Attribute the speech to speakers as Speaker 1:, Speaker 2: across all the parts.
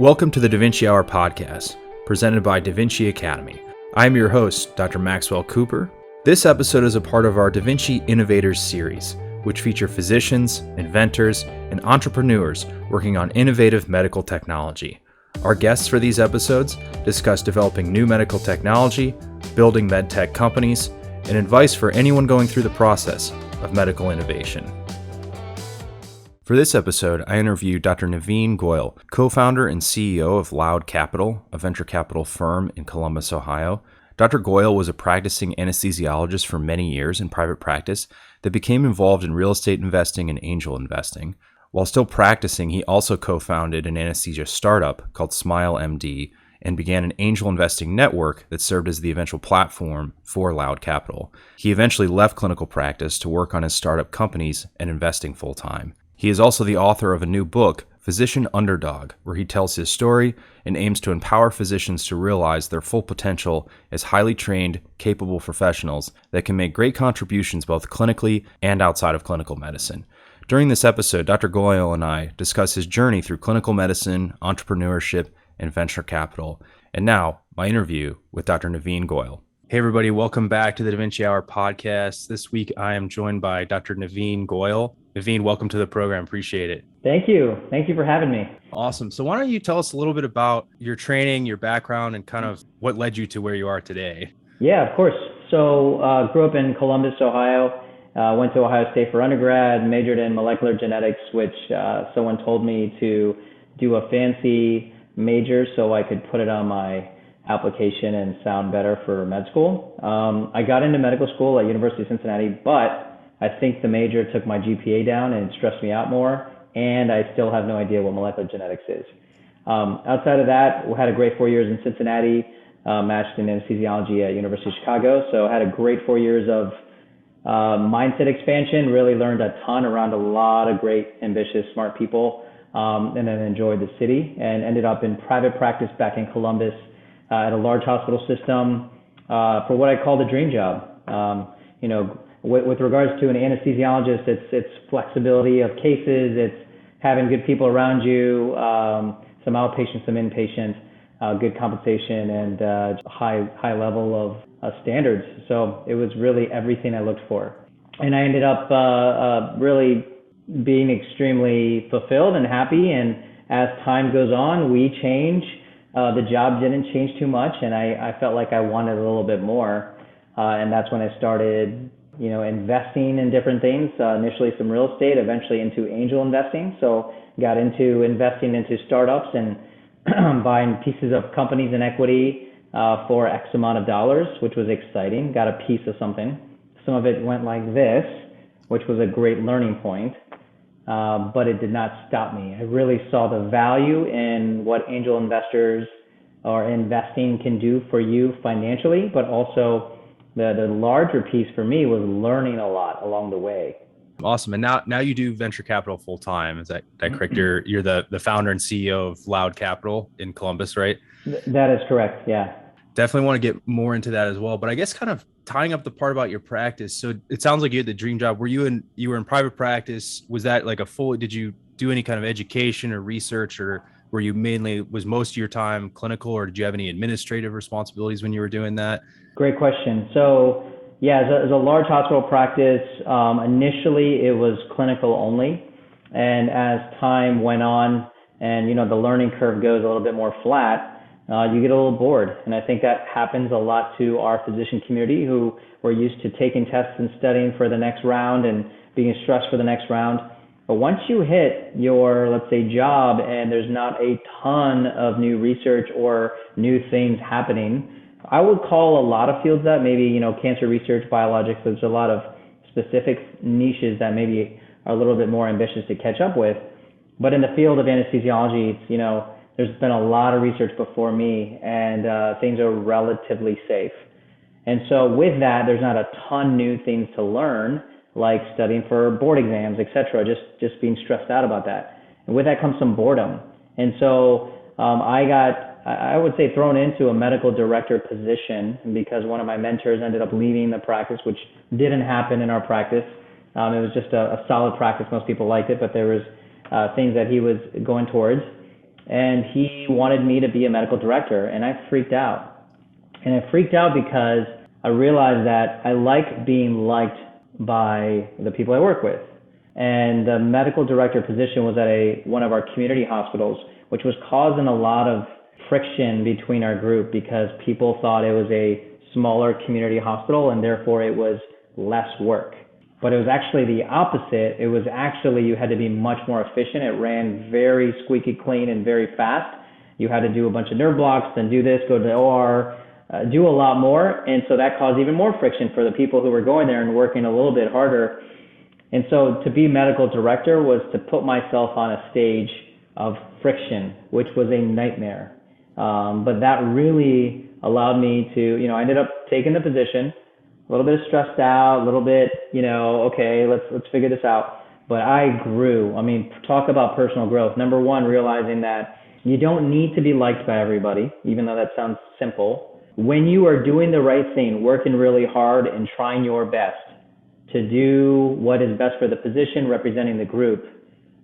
Speaker 1: Welcome to the DaVinci Hour podcast, presented by DaVinci Academy. I am your host, Dr. Maxwell Cooepr. This episode is a part of our DaVinci Innovators series, which feature physicians, inventors, and entrepreneurs working on innovative medical technology. Our guests for these episodes discuss developing new medical technology, building medtech companies, and advice for anyone going through the process of medical innovation. For this episode, I interviewed Dr. Navin Goyal, co-founder and CEO of Loud Capital, a venture capital firm in Columbus, Ohio. Dr. Goyal was a practicing anesthesiologist for many years in private practice that became involved in real estate investing and angel investing. While still practicing, he also co-founded an anesthesia startup called Smile MD and began an angel investing network that served as the eventual platform for Loud Capital. He eventually left clinical practice to work on his startup companies and investing full-time. He is also the author of a new book, Physician Underdog, where he tells his story and aims to empower physicians to realize their full potential as highly trained, capable professionals that can make great contributions both clinically and outside of clinical medicine. During this episode, Dr. Goyal and I discuss his journey through clinical medicine, entrepreneurship, and venture capital. And now, my interview with Dr. Navin Goyal. Hey, everybody. Welcome back to the DaVinci Hour podcast. This week, I am joined by Dr. Navin Goyal. Navin, welcome to the program. Appreciate it.
Speaker 2: Thank you. Thank you for having me.
Speaker 1: Awesome. So why don't you tell us a little bit about your training, your background, and kind of what led you to where you are today?
Speaker 2: Yeah, of course. So grew up in Columbus, Ohio. Went to Ohio State for undergrad, majored in molecular genetics, which someone told me to do a fancy major so I could put it on my application and sound better for med school. I got into medical school at University of Cincinnati, but I think the major took my GPA down and it stressed me out more, and I still have no idea what molecular genetics is. Outside of that, we had a great 4 years in Cincinnati, mastered in anesthesiology at University of Chicago, so I had a great 4 years of mindset expansion, really learned a ton around a lot of great, ambitious, smart people, and then enjoyed the city and ended up in private practice back in Columbus at a large hospital system for what I call the dream job. With regards to an anesthesiologist, it's flexibility of cases, it's having good people around you, some outpatient, some inpatient, good compensation, and high level of standards. So it was really everything I looked for. And I ended up really being extremely fulfilled and happy. And as time goes on, we change. The job didn't change too much, and I felt like I wanted a little bit more. And that's when I started investing in different things, initially some real estate, eventually into angel investing. So got into investing into startups and buying pieces of companies in equity for X amount of dollars, which was exciting. Got a piece of something. Some of it went like this, which was a great learning point, but it did not stop me. I really saw the value in what angel investors or investing can do for you financially, but also the larger piece for me was learning a lot along the way.
Speaker 1: Awesome. And now you do venture capital full time. Is that correct? You're the founder and CEO of Loud Capital in Columbus, right?
Speaker 2: That is correct. Yeah.
Speaker 1: Definitely want to get more into that as well. But I guess kind of tying up the part about your practice. So it sounds like you had the dream job. You were in private practice? Was that like did you do any kind of education or research, or was most of your time clinical, or did you have any administrative responsibilities when you were doing that?
Speaker 2: Great question. So yeah, as a large hospital practice, initially it was clinical only. And as time went on and, the learning curve goes a little bit more flat, you get a little bored. And I think that happens a lot to our physician community who were used to taking tests and studying for the next round and being stressed for the next round. But once you hit your, let's say, job and there's not a ton of new research or new things happening, I would call a lot of fields that, maybe, cancer research, biologics, there's a lot of specific niches that maybe are a little bit more ambitious to catch up with. But in the field of anesthesiology, there's been a lot of research before me, and things are relatively safe. And so with that, there's not a ton new things to learn, like studying for board exams, etc., just being stressed out about that. And with that comes some boredom. And so I got, I would say, thrown into a medical director position because one of my mentors ended up leaving the practice, which didn't happen in our practice. It was just a solid practice. Most people liked it, but there was things that he was going towards. and he wanted me to be a medical director, and I freaked out. And I freaked out because I realized that I like being liked by the people I work with. And the medical director position was at one of our community hospitals, which was causing a lot of friction between our group because people thought it was a smaller community hospital and therefore it was less work. But it was actually the opposite. It was actually you had to be much more efficient. It ran very squeaky clean and very fast. You had to do a bunch of nerve blocks, then do this, go to the OR, do a lot more. And so that caused even more friction for the people who were going there and working a little bit harder. And so to be medical director was to put myself on a stage of friction, which was a nightmare. But that really allowed me to, I ended up taking the position, a little bit stressed out, a little bit, okay, let's figure this out. But I grew. I mean, talk about personal growth. Number one, realizing that you don't need to be liked by everybody, even though that sounds simple. When you are doing the right thing, working really hard and trying your best to do what is best for the position representing the group,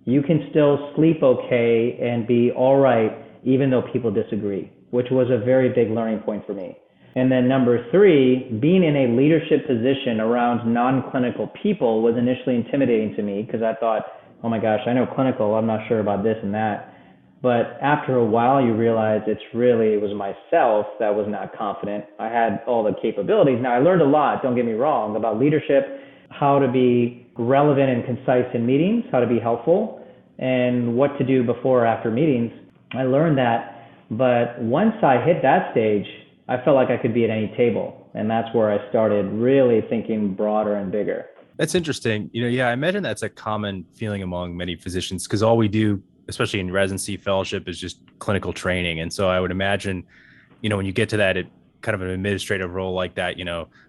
Speaker 2: you can still sleep okay and be all right, even though people disagree, which was a very big learning point for me. And then number three, being in a leadership position around non-clinical people was initially intimidating to me because I thought, oh my gosh, I know clinical, I'm not sure about this and that. But after a while, you realize it was myself that was not confident. I had all the capabilities. Now, I learned a lot, don't get me wrong, about leadership, how to be relevant and concise in meetings, how to be helpful, and what to do before or after meetings. I learned that. But once I hit that stage, I felt like I could be at any table. And that's where I started really thinking broader and bigger.
Speaker 1: That's interesting. I imagine that's a common feeling among many physicians because all we do, especially in residency fellowship, is just clinical training. And so I would imagine, when you get to that, kind of an administrative role like that,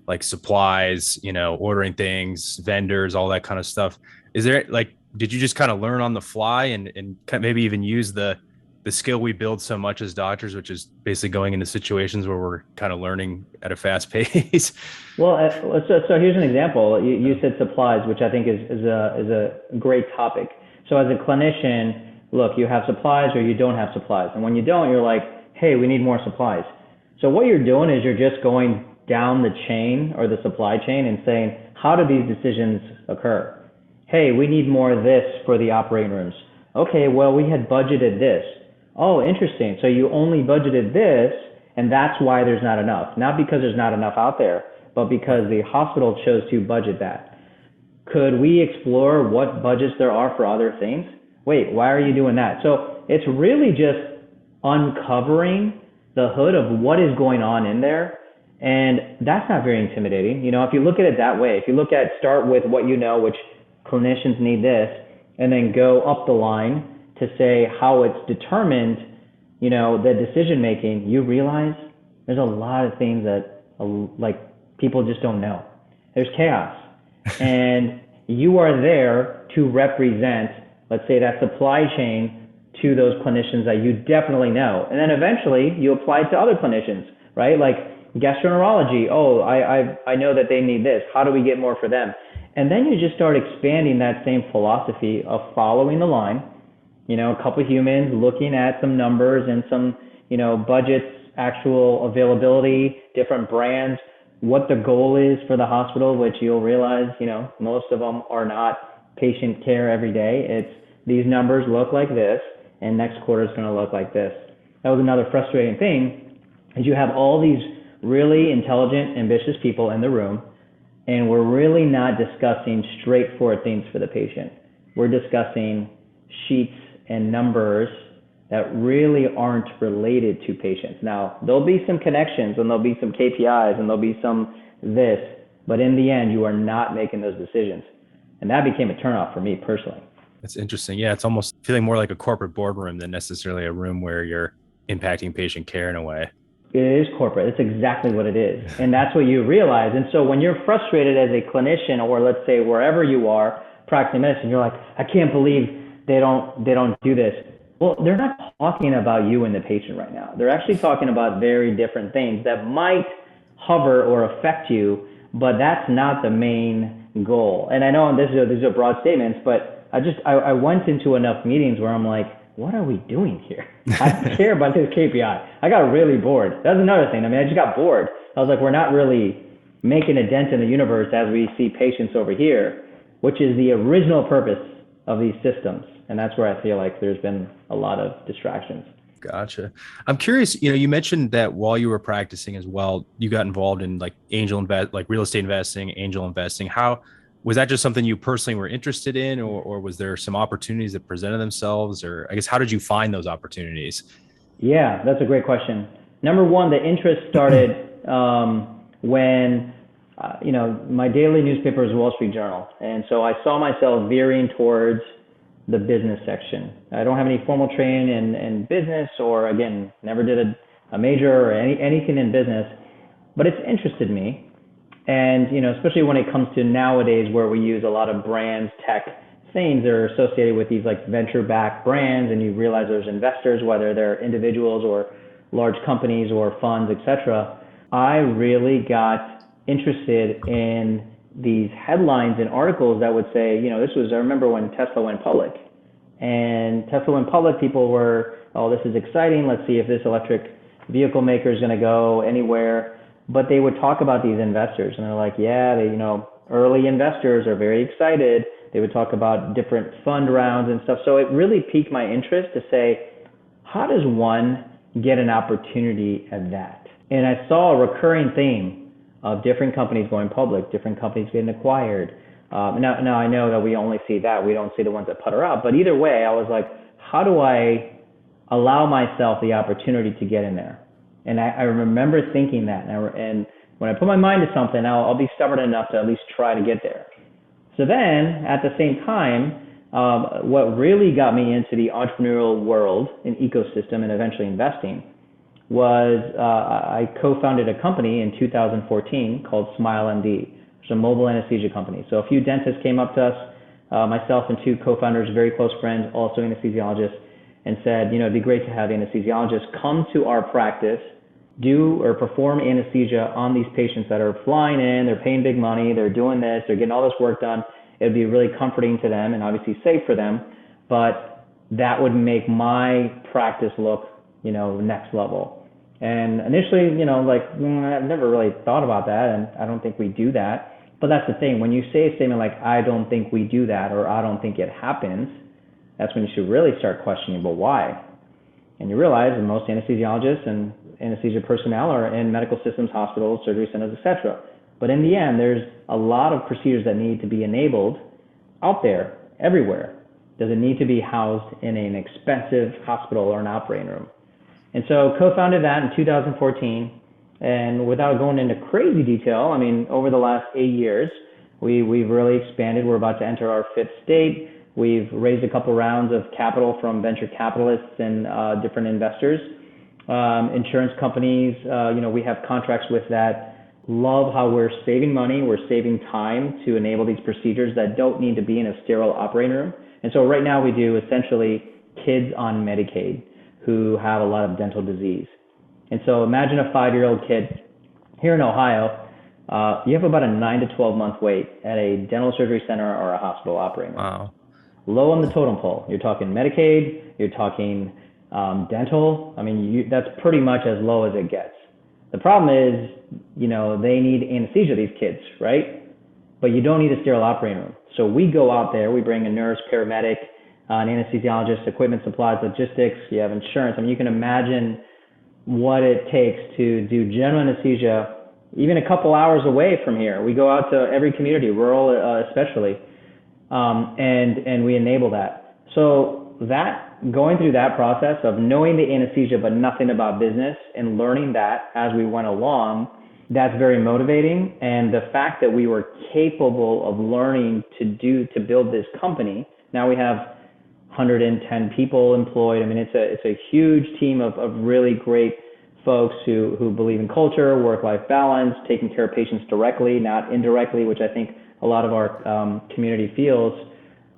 Speaker 1: like supplies, ordering things, vendors, all that kind of stuff. Is there did you just kind of learn on the fly and maybe even use the skill we build so much as doctors, which is basically going into situations where we're kind of learning at a fast pace?
Speaker 2: Well, so here's an example. You said supplies, which I think is a great topic. So as a clinician, look, you have supplies or you don't have supplies. And when you don't, you're like, hey, we need more supplies. So what you're doing is you're just going down the chain or the supply chain and saying, how do these decisions occur? Hey, we need more of this for the operating rooms. Okay, well, we had budgeted this. Oh, interesting. So you only budgeted this, and that's why there's not enough. Not because there's not enough out there, but because the hospital chose to budget that. Could we explore what budgets there are for other things? Wait, why are you doing that? So it's really just uncovering the hood of what is going on in there. And that's not very intimidating. If you look at it that way, if you start with what which clinicians need this, and then go up the line to say how it's determined, the decision making, you realize there's a lot of things that people just don't know. There's chaos. And you are there to represent, let's say, that supply chain to those clinicians that you definitely know. And then eventually you apply it to other clinicians, right? Like gastroenterology. Oh, I know that they need this. How do we get more for them? And then you just start expanding that same philosophy of following the line, a couple of humans looking at some numbers and some, budgets, actual availability, different brands, what the goal is for the hospital, which you'll realize, most of them are not patient care every day. It's these numbers look like this, and next quarter is going to look like this. That was another frustrating thing, is you have all these really intelligent, ambitious people in the room, and we're really not discussing straightforward things for the patient. We're discussing sheets and numbers that really aren't related to patients. Now, there'll be some connections and there'll be some KPIs and there'll be some this, but in the end, you are not making those decisions. And that became a turnoff for me personally.
Speaker 1: That's interesting. Yeah, it's almost feeling more like a corporate boardroom than necessarily a room where you're impacting patient care in a way.
Speaker 2: It is corporate. It's exactly what it is. And that's what you realize. And so when you're frustrated as a clinician, or let's say wherever you are, practicing medicine, you're like, I can't believe they don't do this. Well, they're not talking about you and the patient right now. They're actually talking about very different things that might hover or affect you, but that's not the main goal. And I know these are broad statements, but I went into enough meetings where I'm like, what are we doing here? I don't care about this KPI. I got really bored. That's another thing. I mean, I just got bored. I was like, we're not really making a dent in the universe as we see patients over here, which is the original purpose of these systems. And that's where I feel like there's been a lot of distractions.
Speaker 1: Gotcha. I'm curious, you mentioned that while you were practicing as well, you got involved in like like real estate investing, angel investing. How was that just something you personally were interested in, or was there some opportunities that presented themselves? Or I guess, how did you find those opportunities?
Speaker 2: Yeah, that's a great question. Number one, the interest started when, my daily newspaper is Wall Street Journal. And so I saw myself veering towards the business section. I don't have any formal training in business, or again, never did a major or anything in business, but it's interested me. And, especially when it comes to nowadays where we use a lot of brands, tech things that are associated with these like venture-backed brands, and you realize there's investors, whether they're individuals or large companies or funds, etc. I really got interested in these headlines and articles that would say, I remember when Tesla went public. And Tesla went public, people were, oh, this is exciting. Let's see if this electric vehicle maker is going to go anywhere. But they would talk about these investors, and they're like, early investors are very excited. They would talk about different fund rounds and stuff. So it really piqued my interest to say, how does one get an opportunity at that? And I saw a recurring theme of different companies going public, different companies getting acquired. Now I know that we only see that. We don't see the ones that putter out. But either way, I was like, how do I allow myself the opportunity to get in there? And I remember thinking that. And when I put my mind to something, I'll be stubborn enough to at least try to get there. So then, at the same time, what really got me into the entrepreneurial world and ecosystem and eventually investing was I co-founded a company in 2014 called SmileMD. It's a mobile anesthesia company. So a few dentists came up to us, myself and two co-founders, very close friends, also anesthesiologists, and said, it'd be great to have anesthesiologists come to our practice, do or perform anesthesia on these patients that are flying in, they're paying big money, they're doing this, they're getting all this work done. It'd be really comforting to them and obviously safe for them, but that would make my practice look, next level. And initially, I've never really thought about that, and I don't think we do that. But that's the thing. When you say a statement like, I don't think we do that, or I don't think it happens, that's when you should really start questioning, but why? And you realize that most anesthesiologists and anesthesia personnel are in medical systems, hospitals, surgery centers, etc. But in the end, there's a lot of procedures that need to be enabled out there, everywhere. Does it need to be housed in an expensive hospital or an operating room? And so co-founded that in 2014. And without going into crazy detail, over the last 8 years, we've really expanded. We're about to enter our 5th state. We've raised a couple rounds of capital from venture capitalists and different investors. Insurance companies, we have contracts with that. Love how we're saving money. We're saving time to enable these procedures that don't need to be in a sterile operating room. And so right now we do essentially kids on Medicaid who have a lot of dental disease. And so imagine a 5-year-old kid here in Ohio. You have about a 9 to 12 month wait at a dental surgery center or a hospital operating room.
Speaker 1: Wow.
Speaker 2: Low on the totem pole. You're talking Medicaid, you're talking dental. That's pretty much as low as it gets. The problem is, they need anesthesia, these kids, right? But you don't need a sterile operating room. So we go out there, we bring a nurse, paramedic, an anesthesiologist, equipment, supplies, logistics, you have insurance. You can imagine what it takes to do general anesthesia, even a couple hours away from here. We go out to every community, rural especially, and we enable that. So that, going through that process of knowing the anesthesia but nothing about business and learning that as we went along, that's very motivating. And the fact that we were capable of learning to build this company, now we have 110 people employed. It's a huge team of really great folks who believe in culture, work-life balance, taking care of patients directly, not indirectly, which I think a lot of our community feels.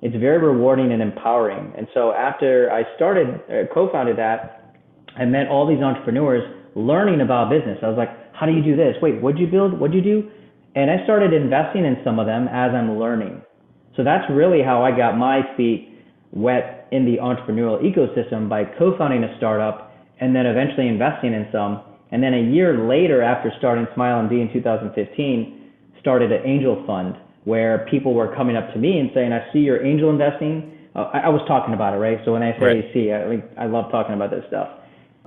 Speaker 2: It's very rewarding and empowering. And so after I co-founded that, I met all these entrepreneurs learning about business. I was like, how do you do this? Wait, what'd you build? What'd you do? And I started investing in some of them as I'm learning. So that's really how I got my feet wet in the entrepreneurial ecosystem by co-founding a startup and then eventually investing in some. And then a year later, after starting SmileMD in 2015, started an angel fund where people were coming up to me and saying, I see you're angel investing. I was talking about it, right? So when I say I love talking about this stuff.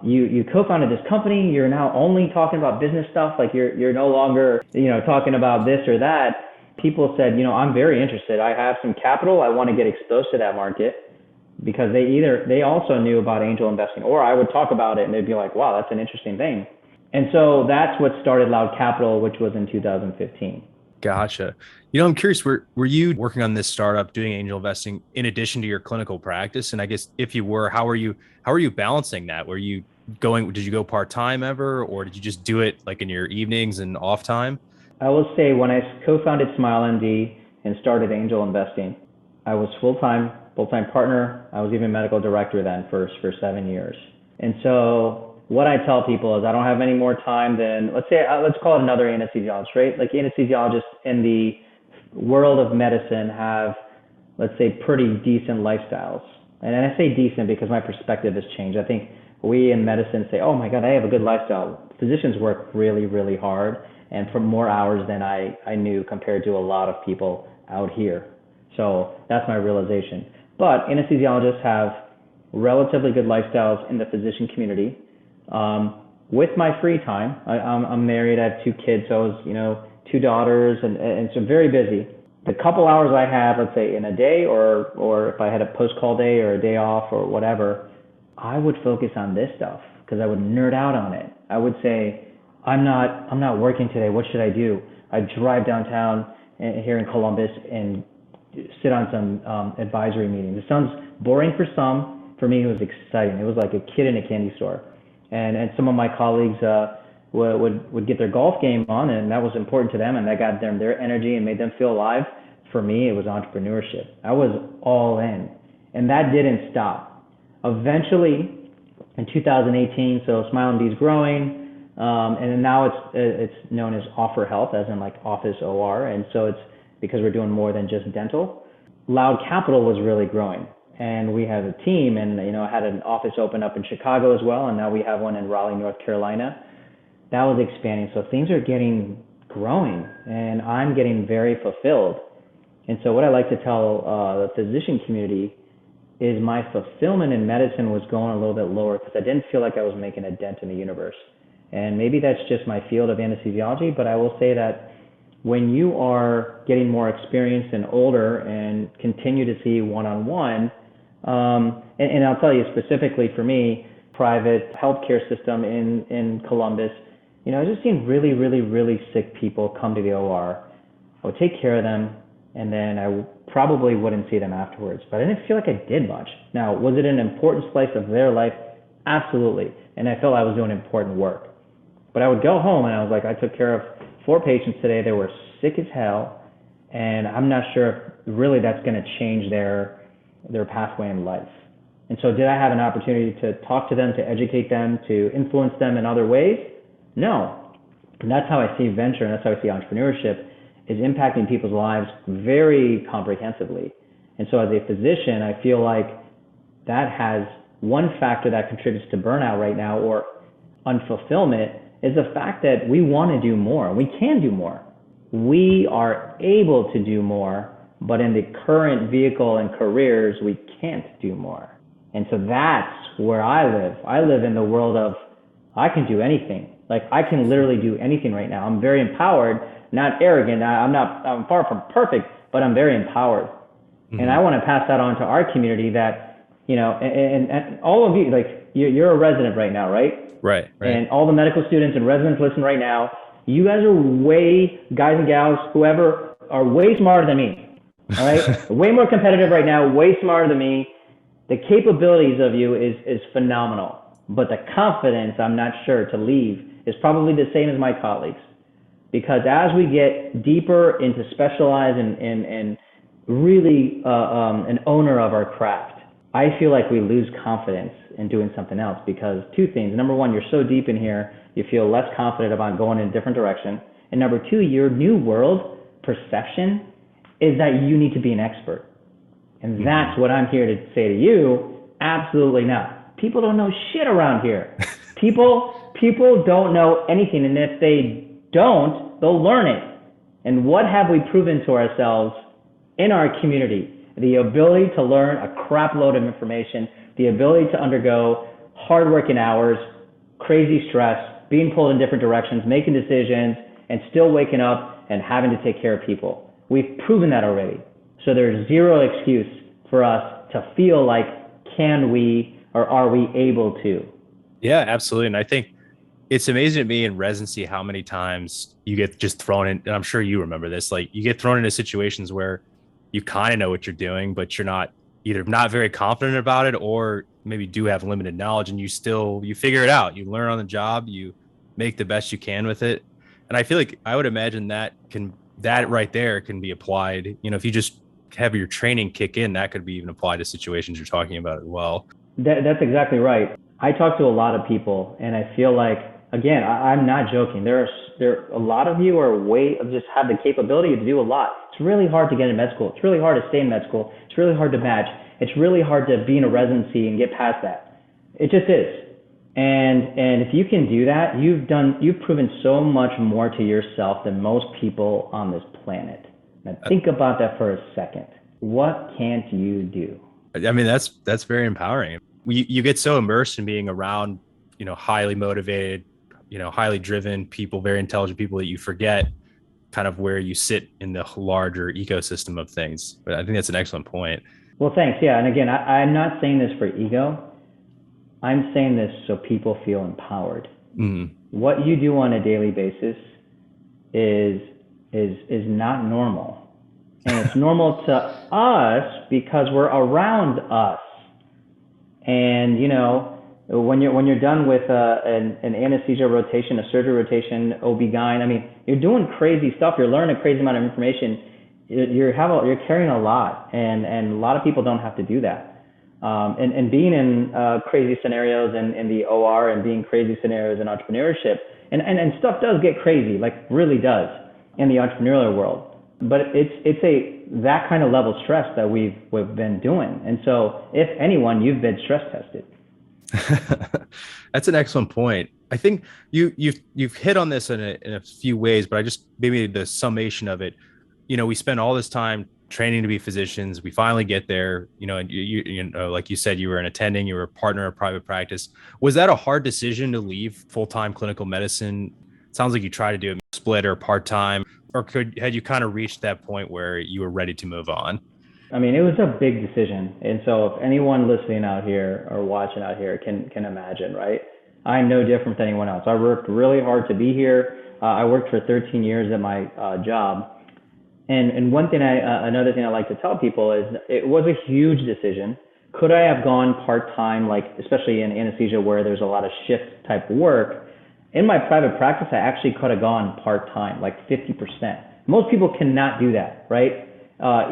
Speaker 2: You co-founded this company. You're now only talking about business stuff. Like you're no longer, talking about this or that. People said, I'm very interested. I have some capital. I want to get exposed to that market, because they also knew about angel investing, or I would talk about it and they'd be like, wow, that's an interesting thing. And so that's what started Loud Capital, which was in 2015.
Speaker 1: Gotcha. I'm curious, were you working on this startup doing angel investing in addition to your clinical practice? And I guess if you were, how are you balancing that? Did you go part-time ever, or did you just do it like in your evenings and off time?
Speaker 2: I will say when I co-founded SmileMD and started angel investing, I was full-time partner. I was even medical director then for 7 years. And so what I tell people is I don't have any more time than, let's call it another anesthesiologist, right? Like anesthesiologists in the world of medicine have, let's say, pretty decent lifestyles. And I say decent because my perspective has changed. I think we in medicine say, oh my God, I have a good lifestyle. Physicians work really, really hard and for more hours than I knew compared to a lot of people out here. So that's my realization. But anesthesiologists have relatively good lifestyles in the physician community. With my free time, I'm married, I have 2 kids, so I was, 2 daughters, and so very busy. The couple hours I have, let's say in a day, or if I had a post-call day or a day off or whatever, I would focus on this stuff because I would nerd out on it. I would say, I'm not working today. What should I do? I'd drive downtown here in Columbus and sit on some advisory meetings. It sounds boring for some. For me, it was exciting. It was like a kid in a candy store. And some of my colleagues would get their golf game on, and that was important to them, and that got them their energy and made them feel alive. For me, it was entrepreneurship. I was all in, and that didn't stop. Eventually, in 2018, so SmileMD is growing, and now it's known as Offer Health, as in like office OR, and so it's because we're doing more than just dental. Loud Capital was really growing. And we had a team, and I had an office open up in Chicago as well, and now we have one in Raleigh, North Carolina. That was expanding, so things are growing, and I'm getting very fulfilled. And so what I like to tell the physician community is my fulfillment in medicine was going a little bit lower because I didn't feel like I was making a dent in the universe. And maybe that's just my field of anesthesiology, but I will say that when you are getting more experienced and older and continue to see one-on-one, and I'll tell you specifically for me, private healthcare system in Columbus, I just seen really, really, really sick people come to the OR. I would take care of them, and then I probably wouldn't see them afterwards. But I didn't feel like I did much. Now, was it an important slice of their life? Absolutely. And I felt I was doing important work. But I would go home, and I was like, I took care of 4 patients today. They were sick as hell, and I'm not sure if really that's going to change their pathway in life. And so did I have an opportunity to talk to them, to educate them, to influence them in other ways? No. And that's how I see venture, and that's how I see entrepreneurship, is impacting people's lives very comprehensively. And so as a physician, I feel like that has one factor that contributes to burnout right now, or unfulfillment, is the fact that we want to do more. We can do more. We are able to do more, but in the current vehicle and careers, we can't do more. And so that's where I live. I live in the world of, I can do anything. Like I can literally do anything right now. I'm very empowered, not arrogant. I'm far from perfect, but I'm very empowered. Mm-hmm. And I want to pass that on to our community that, and all of you, like you're a resident right now, right?
Speaker 1: Right.
Speaker 2: And all the medical students and residents listen right now. You guys are guys and gals, whoever, are way smarter than me. All right? Way more competitive right now, way smarter than me. The capabilities of you is phenomenal. But the confidence, I'm not sure, to leave is probably the same as my colleagues. Because as we get deeper into specialized and really an owner of our craft, I feel like we lose confidence in doing something else because 2 things. Number 1, you're so deep in here, you feel less confident about going in a different direction. And number 2, your new world perception is that you need to be an expert. And that's what I'm here to say to you. Absolutely not. People don't know shit around here. People don't know anything. And if they don't, they'll learn it. And what have we proven to ourselves in our community? The ability to learn a crap load of information, the ability to undergo hard working hours, crazy stress, being pulled in different directions, making decisions, and still waking up and having to take care of people. We've proven that already. So there's zero excuse for us to feel like, can we or are we able to?
Speaker 1: Yeah, absolutely. And I think it's amazing to me in residency how many times you get just thrown in, and I'm sure you remember this, like you get thrown into situations where you kind of know what you're doing, but you're not either not very confident about it or maybe do have limited knowledge, and you figure it out. You learn on the job, you make the best you can with it. And I feel like I would imagine that right there can be applied. If you just have your training kick in, that could be even applied to situations you're talking about as well.
Speaker 2: That's exactly right. I talk to a lot of people, and I feel like, again, I'm not joking. There are a lot of you are just have the capability to do a lot. It's really hard to get in med school. It's really hard to stay in med school. It's really hard to match. It's really hard to be in a residency and get past that. It just is. And if you can do that, you've proven so much more to yourself than most people on this planet. Now think about that for a second. What can't you do?
Speaker 1: I mean, that's very empowering. You get so immersed in being around, highly motivated, highly driven people, very intelligent people, that you forget kind of where you sit in the larger ecosystem of things. But I think that's an excellent point.
Speaker 2: Well, thanks. Yeah. And again, I'm not saying this for ego. I'm saying this so people feel empowered. Mm-hmm. What you do on a daily basis is not normal. And it's normal to us because we're around us. And, when you're done with an anesthesia rotation, a surgery rotation, OB-GYN, I mean, you're doing crazy stuff. You're learning a crazy amount of information. You're carrying a lot, and a lot of people don't have to do that. And being in crazy scenarios in the OR and being crazy scenarios in entrepreneurship, and stuff does get crazy, like really does in the entrepreneurial world. But it's that kind of level stress that we've been doing. And so if anyone, you've been stress tested.
Speaker 1: That's an excellent point. I think you've hit on this in a few ways, but I just maybe the summation of it. We spend all this time training to be physicians. We finally get there. And you like you said, you were an attending, you were a partner of private practice. Was that a hard decision to leave full-time clinical medicine? It sounds like you tried to do it split or part-time, or had you kind of reached that point where you were ready to move on?
Speaker 2: I mean, it was a big decision. And so if anyone listening out here or watching out here can imagine, right? I'm no different than anyone else. I worked really hard to be here. I worked for 13 years at my job. And another thing I like to tell people is it was a huge decision. Could I have gone part-time, like especially in anesthesia where there's a lot of shift type work? In my private practice, I actually could have gone part-time, like 50%. Most people cannot do that, right?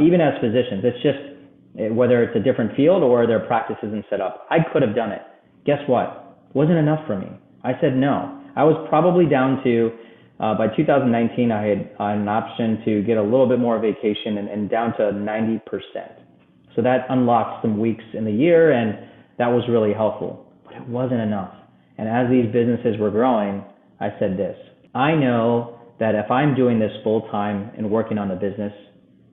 Speaker 2: Even as physicians, it's just whether it's a different field or their practice isn't set up. I could have done it. Guess what? Wasn't enough for me. I said no. I was probably down to, by 2019, I had an option to get a little bit more vacation and down to 90%. So that unlocked some weeks in the year, and that was really helpful. But it wasn't enough. And as these businesses were growing, I said this. I know that if I'm doing this full time and working on the business,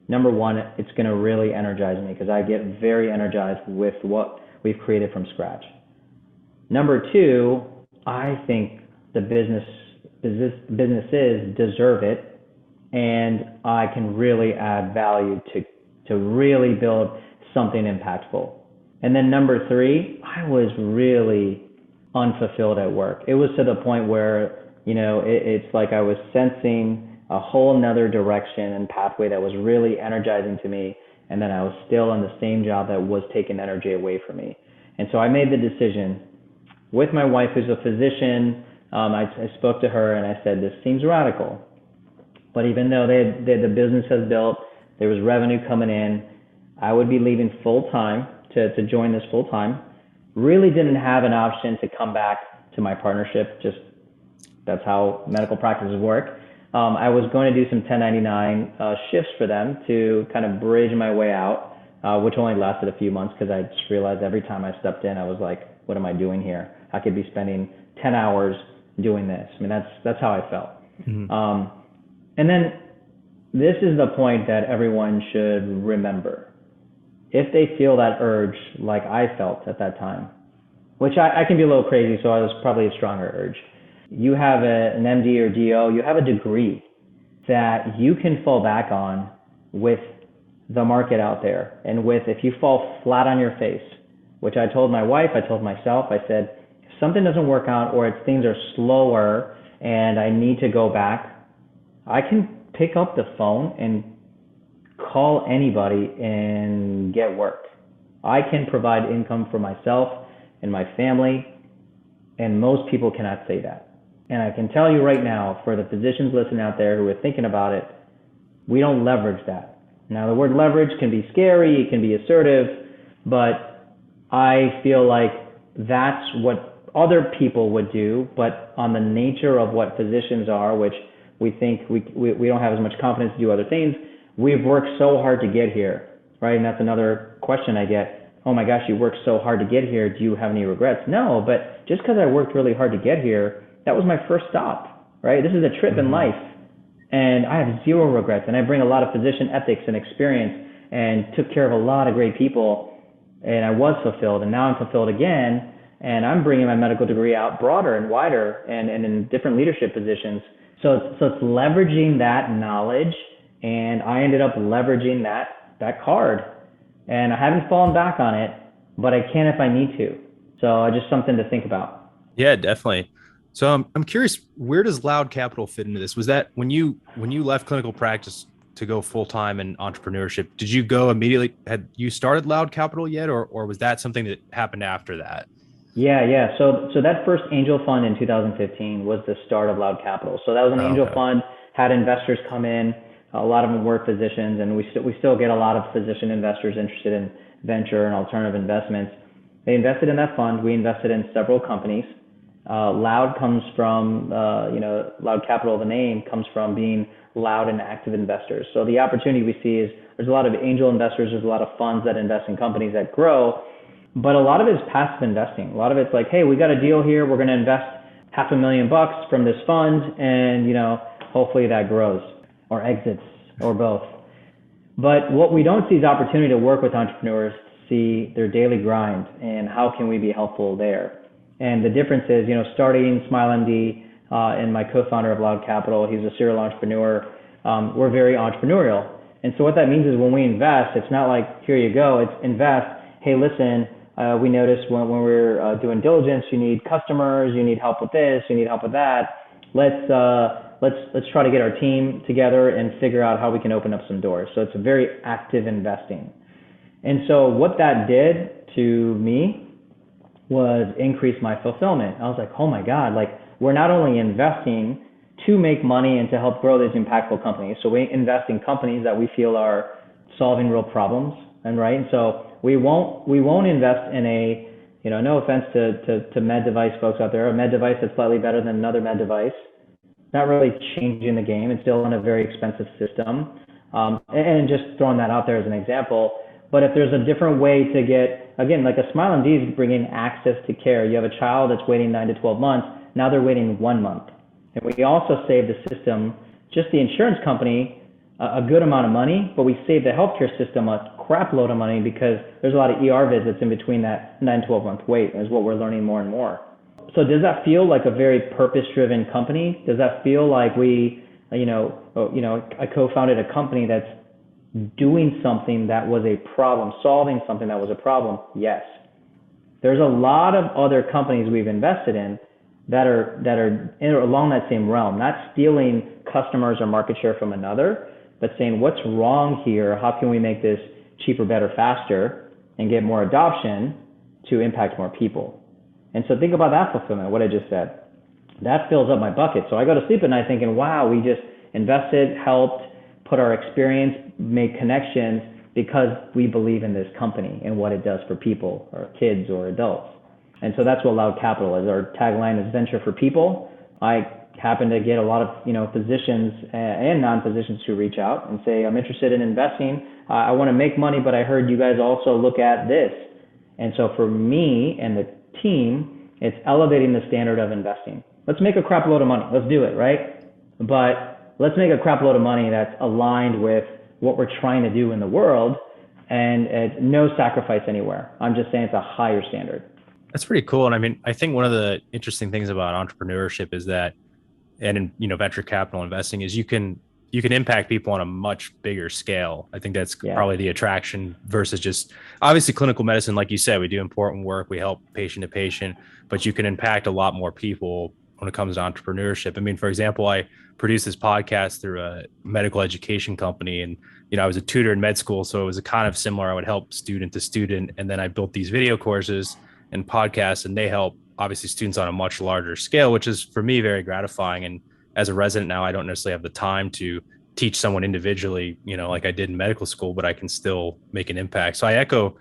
Speaker 2: number one, it's going to really energize me because I get very energized with what we've created from scratch. Number two, I think the businesses deserve it, and I can really add value to really build something impactful. And then number three, I was really unfulfilled at work. It was to the point where, it's like I was sensing a whole nother direction and pathway that was really energizing to me. And then I was still in the same job that was taking energy away from me. And so I made the decision with my wife, who's a physician. I spoke to her and I said, this seems radical. But even though the business has built, there was revenue coming in, I would be leaving full time to join this full time. Really didn't have an option to come back to my partnership. Just that's how medical practices work. I was going to do some 1099 shifts for them to kind of bridge my way out. which only lasted a few months because I just realized every time I stepped in, I was like, what am I doing here? I could be spending 10 hours doing this. I mean, that's how I felt. Mm-hmm. And then this is the point that everyone should remember. If they feel that urge like I felt at that time, which I can be a little crazy, so I was probably a stronger urge. You have an MD or DO, you have a degree that you can fall back on with the market out there. And with, if you fall flat on your face, which I told my wife, I told myself, I said, if something doesn't work out or if things are slower and I need to go back, I can pick up the phone and call anybody and get work. I can provide income for myself and my family, and most people cannot say that. And I can tell you right now, for the physicians listening out there who are thinking about it, we don't leverage that. Now, the word leverage can be scary, it can be assertive, but I feel like that's what other people would do, but on the nature of what physicians are, which we think we don't have as much confidence to do other things, we've worked so hard to get here, right? And that's another question I get. Oh my gosh, you worked so hard to get here. Do you have any regrets? No, but just because I worked really hard to get here, that was my first stop, right? This is a trip in life, and I have zero regrets. And I bring a lot of physician ethics and experience and took care of a lot of great people, and I was fulfilled, and now I'm fulfilled again, and I'm bringing my medical degree out broader and wider and in different leadership positions. So it's leveraging that knowledge, and I ended up leveraging that card. And I haven't fallen back on it, but I can if I need to. So just something to think about.
Speaker 1: Yeah, definitely. So I'm curious, where does Loud Capital fit into this? Was that when you left clinical practice to go full-time in entrepreneurship, did you go immediately, had you started Loud Capital yet, or was that something that happened after that?
Speaker 2: Yeah. So that first angel fund in 2015 was the start of Loud Capital. So that was an angel fund, had investors come in. A lot of them were physicians, and we still get a lot of physician investors interested in venture and alternative investments. They invested in that fund. We invested in several companies. Loud comes from, Loud Capital, the name comes from being loud and active investors. So the opportunity we see is there's a lot of angel investors, there's a lot of funds that invest in companies that grow, but a lot of it is passive investing. A lot of it's like, hey, we got a deal here. We're going to invest $500,000 from this fund, and hopefully that grows or exits or both. But what we don't see is opportunity to work with entrepreneurs to see their daily grind and how can we be helpful there. And the difference is, starting SmileMD and my co-founder of Loud Capital, he's a serial entrepreneur. We're very entrepreneurial. And so what that means is when we invest, it's not like, here you go, it's invest. Hey, listen, we noticed when we're doing diligence, you need customers, you need help with this, you need help with that. Let's try to get our team together and figure out how we can open up some doors. So it's a very active investing. And so what that did to me was increase my fulfillment. I was like, oh my God, we're not only investing to make money and to help grow these impactful companies. So we invest in companies that we feel are solving real problems, and so we won't invest in a, no offense to med device folks out there, a med device that's slightly better than another med device. Not really changing the game. It's still in a very expensive system. And just throwing that out there as an example. But if there's a different way to get, again, like a SmileMD is bringing access to care. You have a child that's waiting 9 to 12 months. Now they're waiting 1 month. And we also save the system, just the insurance company, a good amount of money, but we save the healthcare system a crap load of money because there's a lot of ER visits in between that 9 to 12 month wait, is what we're learning more and more. So does that feel like a very purpose-driven company? Does that feel like I co-founded a company that's doing something that was a problem, solving something that was a problem? Yes. There's a lot of other companies we've invested in that are along that same realm, not stealing customers or market share from another, but saying, what's wrong here? How can we make this cheaper, better, faster, and get more adoption to impact more people? And so think about that fulfillment, what I just said. That fills up my bucket. So I go to sleep at night thinking, wow, we just invested, helped, put our experience, made connections because we believe in this company and what it does for people or kids or adults. And so that's what Loud Capital is. Our tagline is venture for people. I happen to get a lot of, physicians and non-physicians who reach out and say, I'm interested in investing. I want to make money, but I heard you guys also look at this. And so for me and the team, it's elevating the standard of investing. Let's make a crap load of money. Let's do it, right? But let's make a crap load of money that's aligned with what we're trying to do in the world, and it's no sacrifice anywhere. I'm just saying it's a higher standard.
Speaker 1: That's pretty cool. And I mean, I think one of the interesting things about entrepreneurship is that, and in venture capital investing, is you can impact people on a much bigger scale. I think that's probably the attraction versus just obviously clinical medicine. Like you said, we do important work. We help patient to patient, but you can impact a lot more people when it comes to entrepreneurship. I mean, for example, I produced this podcast through a medical education company, and I was a tutor in med school, so it was a kind of similar. I would help student to student, and then I built these video courses and podcasts, and they help obviously students on a much larger scale, which is for me very gratifying. And as a resident now, I don't necessarily have the time to teach someone individually, like I did in medical school, but I can still make an impact. So I echo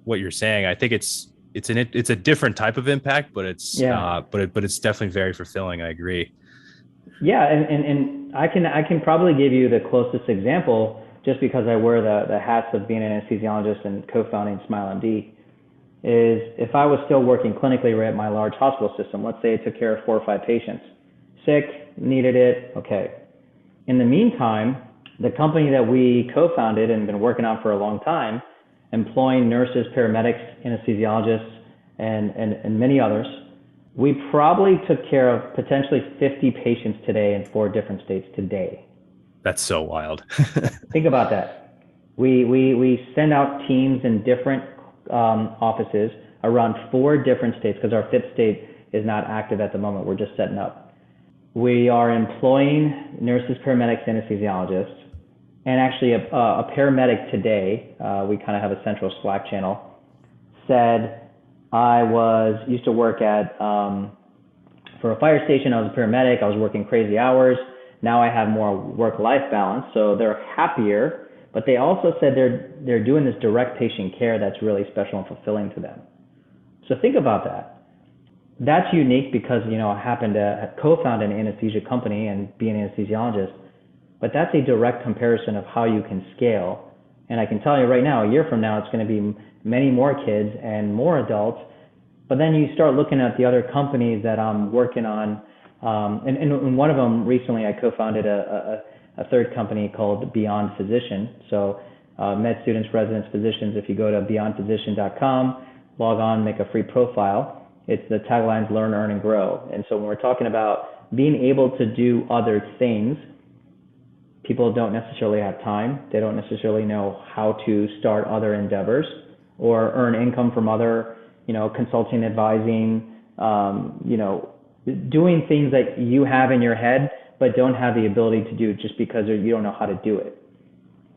Speaker 1: what you're saying. I think it's a different type of impact, but it's but it's definitely very fulfilling. I agree.
Speaker 2: Yeah, and I can probably give you the closest example just because I wear the hats of being an anesthesiologist and co-founding SmileMD. Is if I was still working clinically right at my large hospital system, let's say I took care of 4 or 5 patients, sick, needed it, okay. In the meantime, the company that we co-founded and been working on for a long time, employing nurses, paramedics, anesthesiologists, and many others, we probably took care of potentially 50 patients today in 4 different states today.
Speaker 1: That's so wild.
Speaker 2: Think about that. We send out teams in different offices around 4 different states because our 5th state is not active at the moment. We're just setting up. We are employing nurses, paramedics, anesthesiologists, and actually a paramedic today, we kind of have a central Slack channel, said, I used to work for a fire station. I was a paramedic. I was working crazy hours. Now I have more work-life balance. So they're happier. But they also said they're doing this direct patient care that's really special and fulfilling to them. So think about that. That's unique because, I happen to co-found an anesthesia company and be an anesthesiologist, but that's a direct comparison of how you can scale. And I can tell you right now, a year from now, it's going to be many more kids and more adults. But then you start looking at the other companies that I'm working on. And one of them recently, I co-founded a 3rd company called Beyond Physician. So med students, residents, physicians, if you go to beyondphysician.com, log on, make a free profile. It's the taglines, learn, earn, and grow. And so when we're talking about being able to do other things, people don't necessarily have time. They don't necessarily know how to start other endeavors or earn income from other, consulting, advising, doing things that you have in your head but don't have the ability to do just because you don't know how to do it.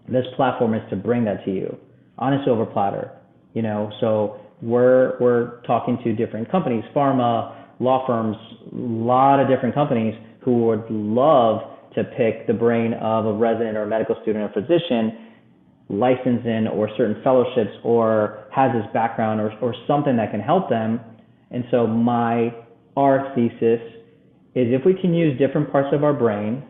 Speaker 2: This platform is to bring that to you on a silver platter, so we're talking to different companies, pharma, law firms, a lot of different companies who would love to pick the brain of a resident or a medical student or physician, licensed in or certain fellowships or has this background or something that can help them. And so our thesis is if we can use different parts of our brain,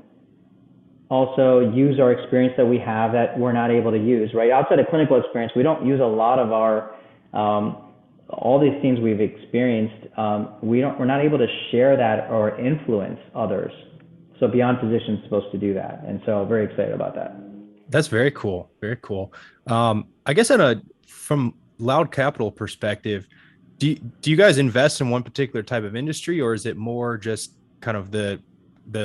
Speaker 2: also use our experience that we have that we're not able to use, right? Outside of clinical experience, we don't use a lot of our, all these things we've experienced, we're not able to share that or influence others. So Beyond Physician is supposed to do that. And so very excited about that.
Speaker 1: That's very cool. Very cool. I guess from Loud Capital perspective, do you guys invest in one particular type of industry, or is it more just kind of the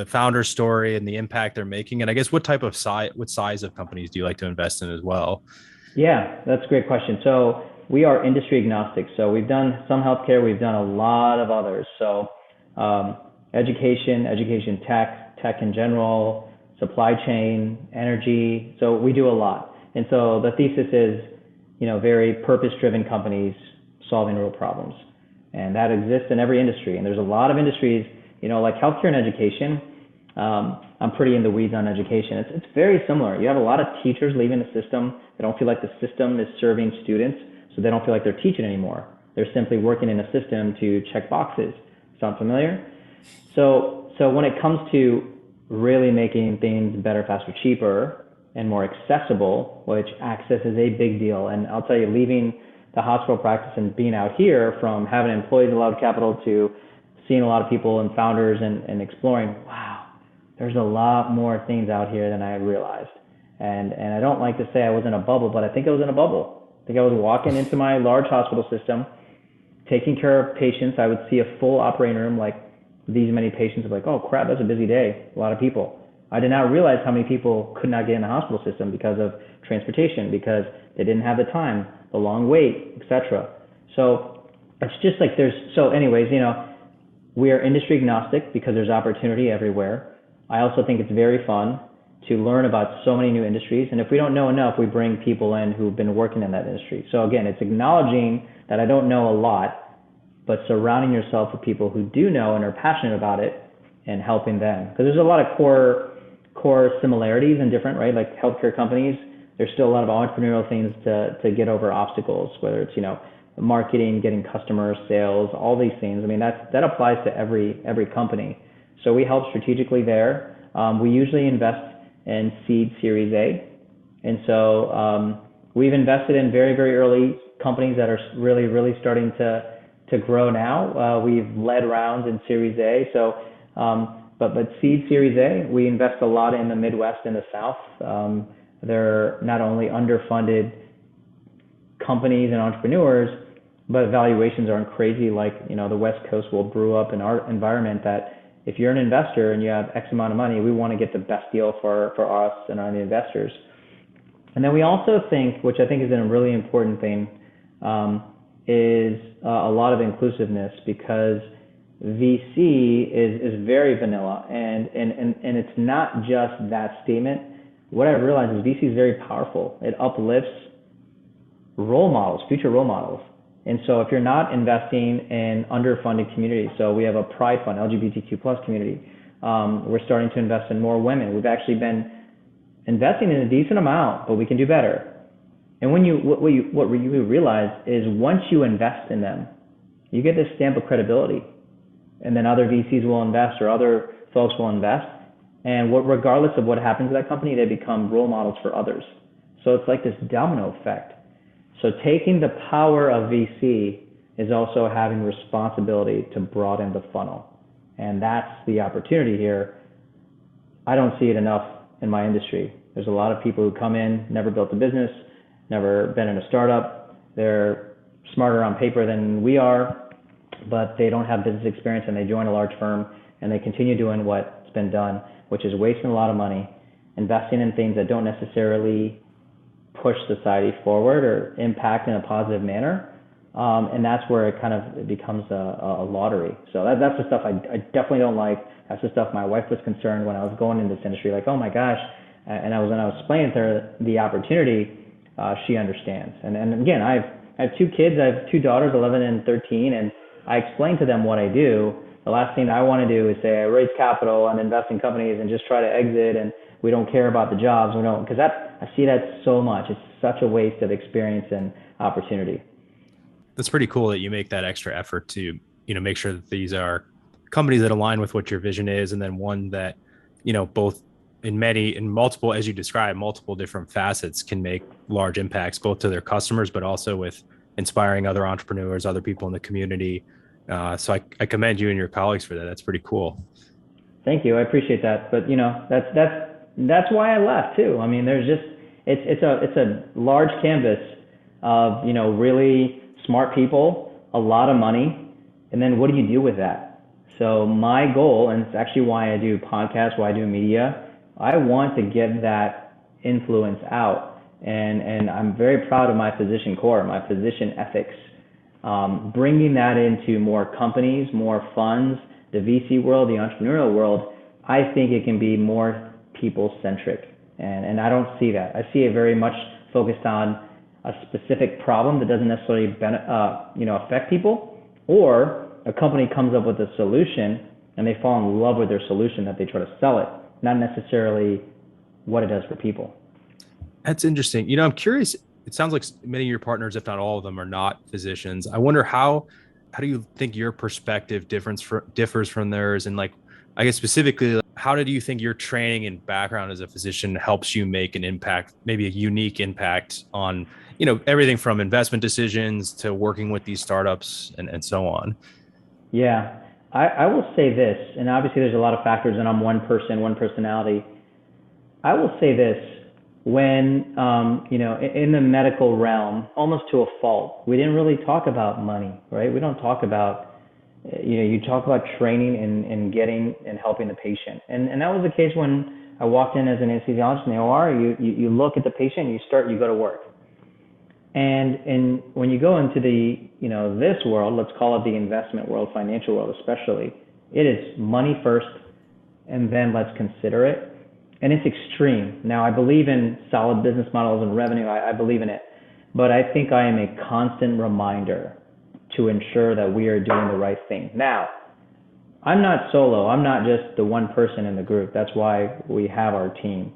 Speaker 1: founder story and the impact they're making? And I guess what size of companies do you like to invest in as well?
Speaker 2: Yeah, that's a great question. So we are industry agnostic. So we've done some healthcare, we've done a lot of others. So education tech in general, supply chain, energy. So we do a lot. And so the thesis is, very purpose-driven companies solving real problems. And that exists in every industry. And there's a lot of industries, like healthcare and education. I'm pretty in the weeds on education. It's very similar. You have a lot of teachers leaving the system. They don't feel like the system is serving students, so they don't feel like they're teaching anymore. They're simply working in a system to check boxes. Sound familiar? So So when it comes to really making things better, faster, cheaper, and more accessible, which access is a big deal. And I'll tell you, leaving the hospital practice and being out here, from having employees and a lot of capital to seeing a lot of people and founders and exploring, wow, there's a lot more things out here than I realized. And I don't like to say I was in a bubble, but I think I was in a bubble. I think I was walking into my large hospital system, taking care of patients. I would see a full operating room, like these many patients. I'm like, oh crap, that's a busy day, a lot of people. I did not realize how many people could not get in the hospital system because of transportation, because they didn't have the time, the long wait, etc. So it's just like so anyways, we are industry agnostic because there's opportunity everywhere. I also think it's very fun to learn about so many new industries. And if we don't know enough, we bring people in who've been working in that industry. So again, it's acknowledging that I don't know a lot, but surrounding yourself with people who do know and are passionate about it and helping them. Because there's a lot of core similarities and different, right? Like healthcare companies, there's still a lot of entrepreneurial things to get over obstacles, whether it's, marketing, getting customers, sales, all these things. I mean, that applies to every company. So we help strategically there. We usually invest in seed Series A. And so we've invested in very, very early companies that are really, really starting to grow now. We've led rounds in Series A. So, but seed Series A, we invest a lot in the Midwest and the South. They're not only underfunded companies and entrepreneurs, but valuations aren't crazy like, the West Coast will brew up in our environment that if you're an investor and you have X amount of money, we want to get the best deal for us and our investors. And then we also think, which I think is a really important thing, is a lot of inclusiveness, because VC is very vanilla, and it's not just that statement. What I realized is VC is very powerful. It uplifts role models, future role models. And so if you're not investing in underfunded communities, so we have a Pride Fund, LGBTQ plus community. We're starting to invest in more women. We've actually been investing in a decent amount, but we can do better. And what you realize is once you invest in them, you get this stamp of credibility. And then other VCs will invest, or other folks will invest. And regardless of what happens to that company, they become role models for others. So it's like this domino effect. So taking the power of VC is also having responsibility to broaden the funnel. And that's the opportunity here. I don't see it enough in my industry. There's a lot of people who come in, never built a business, never been in a startup. They're smarter on paper than we are, but they don't have business experience, and they join a large firm and they continue doing what's been done, which is wasting a lot of money, investing in things that don't necessarily push society forward or impact in a positive manner. And that's where it becomes a lottery. So that's the stuff I definitely don't like. That's the stuff my wife was concerned when I was going in this industry, like, oh my gosh. And when I was explaining to her the opportunity, she understands. And again, I have two kids. I have two daughters, 11 and 13, and I explain to them what I do. The last thing I want to do is say I raise capital and invest in companies and just try to exit, and we don't care about the jobs. Because I see that so much. It's such a waste of experience and opportunity.
Speaker 1: That's pretty cool that you make that extra effort to, make sure that these are companies that align with what your vision is, and then one that, both in multiple, as you described, multiple different facets can make large impacts, both to their customers, but also with inspiring other entrepreneurs, other people in the community. So I commend you and your colleagues for that. That's pretty cool.
Speaker 2: Thank you. I appreciate that. But that's why I left too. I mean, it's a large canvas of, really smart people, a lot of money, and then what do you do with that? So my goal, and it's actually why I do podcasts, why I do media, I want to get that influence out. And I'm very proud of my physician core, my physician ethics, bringing that into more companies, more funds, the VC world, the entrepreneurial world. I think it can be more people-centric. And I don't see that. I see it very much focused on a specific problem that doesn't necessarily affect people, or a company comes up with a solution and they fall in love with their solution that they try to sell it, not necessarily what it does for people.
Speaker 1: That's interesting. I'm curious. It sounds like many of your partners, if not all of them, are not physicians. I wonder how do you think your perspective differs from theirs, and like I guess specifically, how did you think your training and background as a physician helps you make an impact, maybe a unique impact on, everything from investment decisions to working with these startups and so on?
Speaker 2: Yeah, I will say this, and obviously there's a lot of factors, and I'm one person, one personality. I will say this, when, in the medical realm, almost to a fault, we didn't really talk about money, right? We don't talk about, you talk about training and getting and helping the patient. And that was the case when I walked in as an anesthesiologist in the OR. You look at the patient, you go to work. And when you go into the, this world, let's call it the investment world, financial world especially, it is money first, and then let's consider it. And it's extreme. Now, I believe in solid business models and revenue. I believe in it. But I think I am a constant reminder to ensure that we are doing the right thing. Now, I'm not solo. I'm not just the one person in the group. That's why we have our team.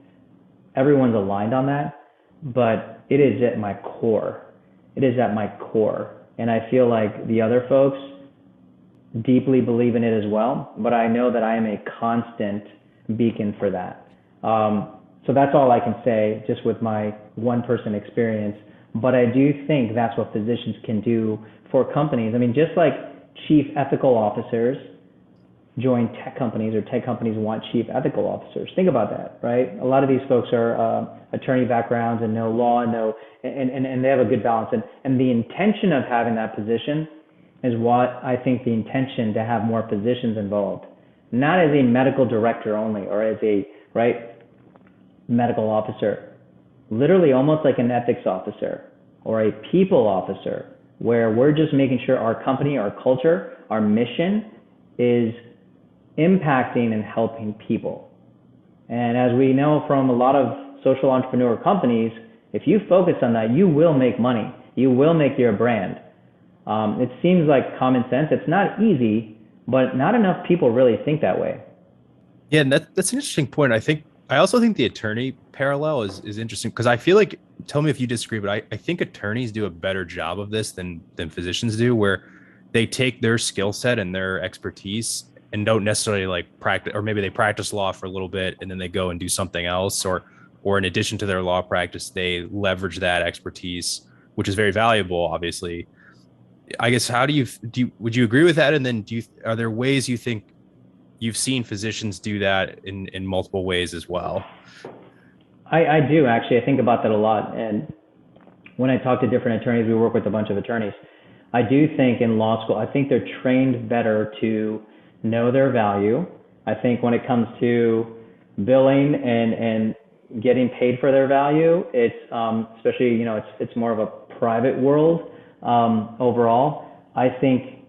Speaker 2: Everyone's aligned on that, but it is at my core. It is at my core. And I feel like the other folks deeply believe in it as well, but I know that I am a constant beacon for that. So that's all I can say just with my one person experience. But I do think that's what physicians can do for companies. I mean, just like chief ethical officers join tech companies, or tech companies want chief ethical officers. Think about that, right? A lot of these folks are attorney backgrounds and know law and and they have a good balance. And the intention of having that position is what I think the intention to have more physicians involved, not as a medical director only or as a medical officer, literally almost like an ethics officer or a people officer, where we're just making sure our company, our culture, our mission is impacting and helping people. And as we know from a lot of social entrepreneur companies, if you focus on that, you will make money. You will make your brand. It seems like common sense. It's not easy, but not enough people really think that way.
Speaker 1: Yeah, and that's an interesting point. I also think the attorney parallel is interesting because I feel like, tell me if you disagree, but I think attorneys do a better job of this than physicians do, where they take their skill set and their expertise and don't necessarily like practice, or maybe they practice law for a little bit and then they go and do something else, or in addition to their law practice, they leverage that expertise, which is very valuable, obviously. I guess, how would you agree with that? And then are there ways you think you've seen physicians do that in multiple ways as well?
Speaker 2: I do actually. I think about that a lot. And when I talk to different attorneys, we work with a bunch of attorneys. I do think in law school, I think they're trained better to know their value. I think when it comes to billing and getting paid for their value, it's especially, it's more of a private world overall. I think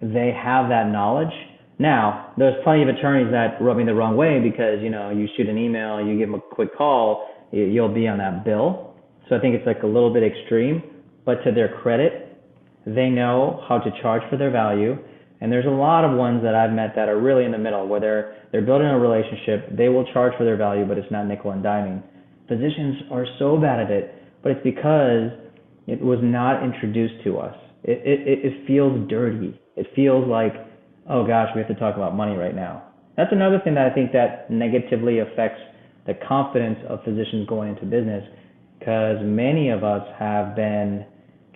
Speaker 2: they have that knowledge. Now, there's plenty of attorneys that rub me the wrong way because, you shoot an email, you give them a quick call, you'll be on that bill. So I think it's like a little bit extreme, but to their credit, they know how to charge for their value. And there's a lot of ones that I've met that are really in the middle, where they're building a relationship, they will charge for their value, but it's not nickel and diming. Physicians are so bad at it, but it's because it was not introduced to us. It feels dirty. It feels like, oh gosh, we have to talk about money right now. That's another thing that I think that negatively affects the confidence of physicians going into business, because many of us have been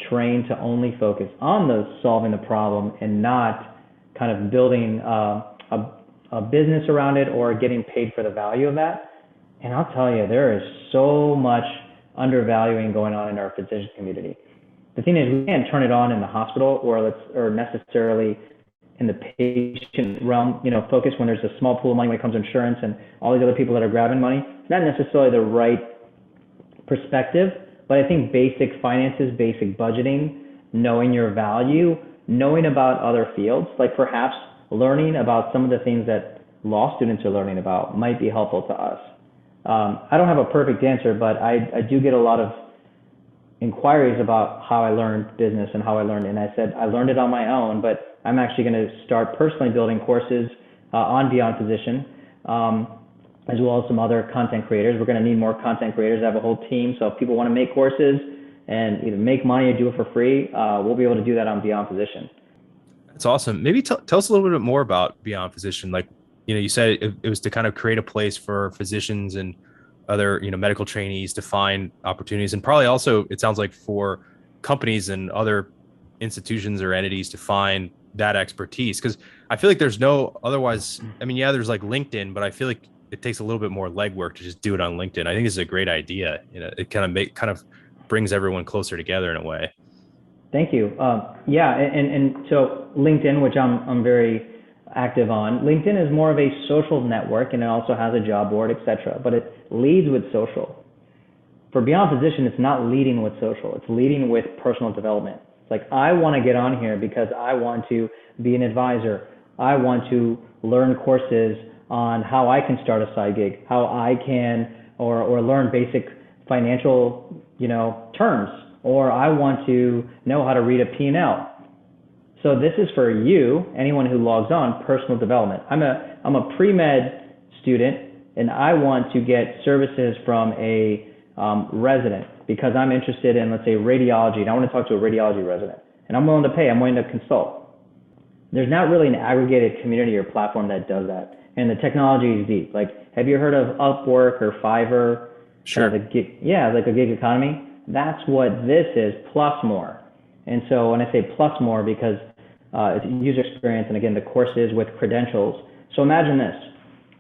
Speaker 2: trained to only focus on solving the problem and not kind of building a business around it or getting paid for the value of that. And I'll tell you, there is so much undervaluing going on in our physician community. The thing is, we can't turn it on in the hospital or necessarily in the patient realm, focus when there's a small pool of money when it comes to insurance and all these other people that are grabbing money. It's not necessarily the right perspective, but I think basic finances, basic budgeting, knowing your value, knowing about other fields, like perhaps learning about some of the things that law students are learning about might be helpful to us. I don't have a perfect answer, but I do get a lot of inquiries about how I learned business and how I learned. And I said, I learned it on my own, but I'm actually going to start personally building courses on Beyond Physician, as well as some other content creators. We're going to need more content creators. I have a whole team. So if people want to make courses and either make money or do it for free, we'll be able to do that on Beyond Physician.
Speaker 1: That's awesome. Maybe tell us a little bit more about Beyond Physician. Like, you said it was to kind of create a place for physicians and other, medical trainees to find opportunities, and probably also it sounds like for companies and other institutions or entities to find that expertise. Because I feel like there's no otherwise. I mean, yeah, there's like LinkedIn, but I feel like it takes a little bit more legwork to just do it on LinkedIn. I think this is a great idea. It kind of brings everyone closer together in a way.
Speaker 2: Thank you. Yeah, and so LinkedIn, which I'm very active on, LinkedIn is more of a social network, and it also has a job board, etc. But it leads with social. For Beyond Physician, it's not leading with social. It's leading with personal development. It's like, I want to get on here because I want to be an advisor. I want to learn courses on how I can start a side gig, how I can, or learn basic financial, terms, or I want to know how to read a P&L. So this is for you, anyone who logs on, personal development. I'm a pre-med student, and I want to get services from a resident because I'm interested in, let's say, radiology, and I want to talk to a radiology resident, and I'm willing to pay, I'm willing to consult. There's not really an aggregated community or platform that does that, and the technology is deep. Like, have you heard of Upwork or Fiverr?
Speaker 1: Sure.
Speaker 2: Kind of like a gig economy. That's what this is, plus more. And so when I say plus more, because it's user experience, and again, the course is with credentials. So imagine this.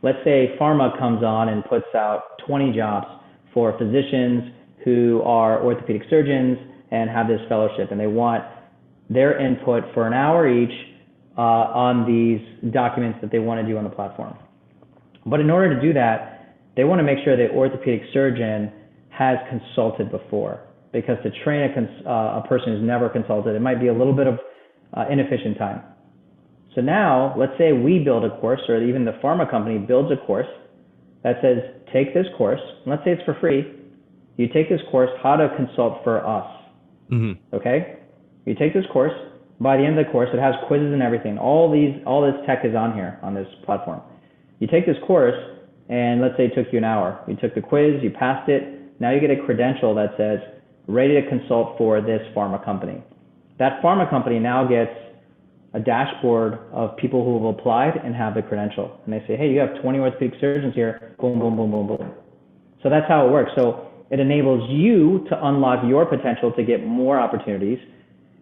Speaker 2: Let's say pharma comes on and puts out 20 jobs for physicians who are orthopedic surgeons and have this fellowship, and they want their input for an hour each on these documents that they want to do on the platform. But in order to do that, they want to make sure the orthopedic surgeon has consulted before, because to train a person who's never consulted, it might be a little bit of inefficient time. So now, let's say we build a course, or even the pharma company builds a course that says, take this course, and let's say it's for free. You take this course, how to consult for us. Mm-hmm. Okay? You take this course. By the end of the course, it has quizzes and everything. All this tech is on here, on this platform. You take this course, and let's say it took you an hour. You took the quiz, you passed it. Now you get a credential that says, ready to consult for this pharma company. That pharma company now gets a dashboard of people who have applied and have the credential. And they say, hey, you have 20 orthopedic surgeons here, boom, boom, boom, boom, boom. So that's how it works. So it enables you to unlock your potential to get more opportunities,